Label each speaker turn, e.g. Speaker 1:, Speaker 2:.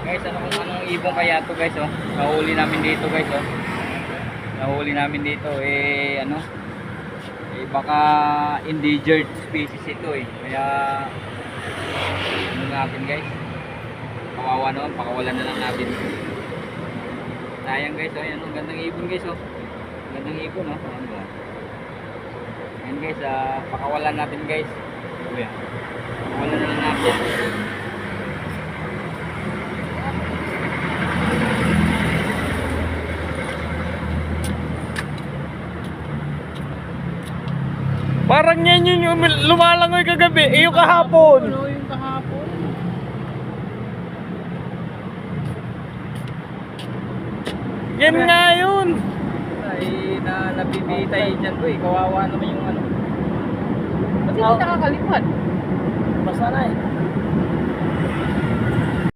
Speaker 1: Guys, anong ibon kaya to guys, oh. Nahuli namin dito guys, oh. Nahuli namin dito baka endangered species ito eh. Kaya ano natin guys. Kawawa naman, pakawalan na lang natin. Sayang guys, oh. Ayan, ang gandang ibon guys, oh. Gandang ibon, oh. Ayan guys, pakawalan natin guys. Kuya. Pakawalan na lang natin.
Speaker 2: Parang yan yung lumalangoy kagabi, yung kahapon.
Speaker 1: Ano yung kahapon?
Speaker 2: Yan nga yun.
Speaker 1: Ay, nabibitay dyan ko eh. Kawawa naman yung ano. Ba't hindi
Speaker 2: Oh.
Speaker 1: nakakalipad?
Speaker 2: Basta na eh.